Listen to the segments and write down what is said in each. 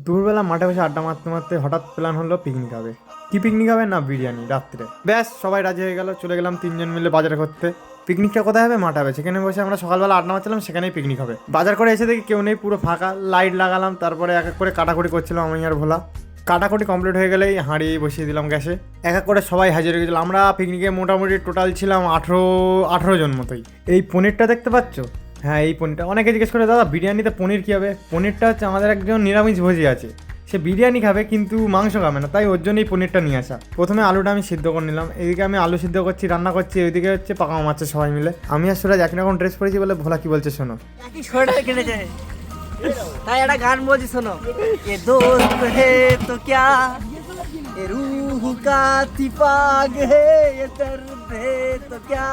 দুপুরবেলা মাঠে বসে আড্ডা মারতে মারতে হঠাৎ প্ল্যান হলো পিকনিক হবে। কি পিকনিক হবে না বিরিয়ানি রাত্রে। ব্যাস সবাই রাজি হয়ে গেল, চলে গেলাম তিনজন মিলে বাজার করতে। পিকনিকটা কোথায় হবে? মাঠে হবে। সেখানে বসে আমরা সকালবেলা আড্ডা মারছিলাম, সেখানেই পিকনিক হবে। বাজার করে এসে দেখি কেউ নেই, পুরো ফাঁকা। লাইট লাগালাম, তারপরে এক এক করে কাটাকুটি করছিলাম আমি আর ভোলা। কাটাকুটি কমপ্লিট হয়ে গেলেই হাঁড়ি বসিয়ে দিলাম গ্যাসে। এক এক করে সবাই হাজির হয়ে গেছিলো। আমরা পিকনিকে মোটামুটি টোটাল ছিলাম 18 জন মতোই। এই পনিরটা দেখতে পাচ্ছ? হ্যাঁ, এই পনিরটা। অনেকে জিজ্ঞেস করে, দাদা বিরিয়ানিতে পনির কী হবে? পনিরটা হচ্ছে আমাদের একজন নিরামিষ ভোজী আছে, সে বিরিয়ানি খাবে কিন্তু মাংস খাবে না, তাই ওর জন্যই পনিরটা নিয়ে আসা। প্রথমে আলুটা আমি সিদ্ধ করে নিলাম, এদিকে আমি আলু সিদ্ধ করছি, রান্না করছি, ওইদিকে হচ্ছে পাকা মাছে সবাই মিলে। আমি আর সুরাজ একই রকম ড্রেস পরেছি বলে ভোলা কি বলছে শোনো। একই সোয়েটার কিনেছে, তাই একটা গান বলছি শোনো। এ দোস্ত হে তো ক্যা, এ রুহ কা তিফাক হে, এ দর্দ হে তো ক্যা।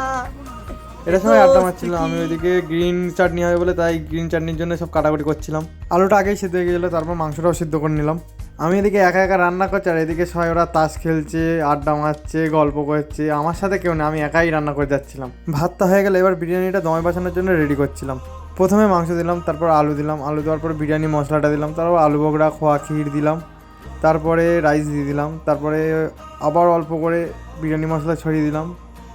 এটা সবাই আড্ডা মারছিল, আমি ওইদিকে গ্রিন চাটনি হবে বলে তাই গ্রিন চাটনির জন্য সব কাটাকুটি করছিলাম। আলুটা আগেই সিদ্ধ হয়ে গেছিলো, তারপর মাংসটাও সিদ্ধ করে নিলাম। আমি এদিকে একা একা রান্না করছি, আর এদিকে সবাই ওরা তাস খেলছে, আড্ডা মারছে, গল্প করছে। আমার সাথে কেউ নেই, আমি একাই রান্না করে যাচ্ছিলাম। ভাতটা হয়ে গেলে এবার বিরিয়ানিটা দমে বসানোর জন্য রেডি করছিলাম। প্রথমে মাংস দিলাম, তারপর আলু দিলাম, আলু দেওয়ার পর বিরিয়ানি মশলাটা দিলাম, তারপর আলু বগড়া খোয়া ক্ষীর দিলাম, তারপরে রাইস দিয়ে দিলাম, তারপরে আবার অল্প করে বিরিয়ানি মশলা ছড়িয়ে দিলাম।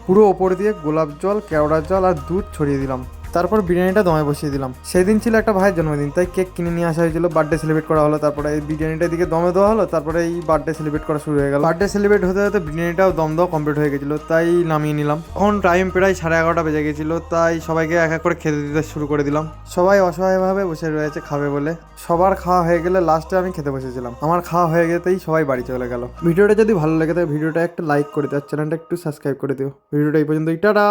পুরো ওপর দিয়ে গোলাপ জল, কেওড়ার জল আর দুধ ছড়িয়ে দিলাম। তারপর বিরিয়ানিটা দমে বসিয়ে দিলাম। সেদিন ছিল একটা ভাইয়ের জন্মদিন, তাই কেক কিনে নিয়ে আসা হয়েছিল, বার্থডে সেলিব্রেট করা হলো। তারপরে এই বিরিয়ানিটা দিকে দমে দেওয়া হলো, তারপরে এই বার্থডে সেলিব্রেট করা শুরু হয়ে গেল। বার্থডে সেলিব্রেট হতে হতে বিরিয়ানিটাও দম দেওয়া কমপ্লিট হয়ে গেছিলো, তাই নামিয়ে নিলাম। এখন টাইম প্রায় 11:30 বেজে গেছিলো, তাই সবাইকে এক এক করে খেতে দিতে শুরু করে দিলাম। সবাই অসহায়ভাবে বসে রয়েছে খাবে বলে। সবার খাওয়া হয়ে গেলে লাস্টে আমি খেতে বসেছিলাম। আমার খাওয়া হয়ে যেতেই সবাই বাড়ি চলে গেল। ভিডিওটা যদি ভালো লেগে থাকে ভিডিওটা একটা লাইক করে দিও, চ্যানেলটা একটু সাবস্ক্রাইব করে দিও। ভিডিওটা এই পর্যন্তই, টাটা।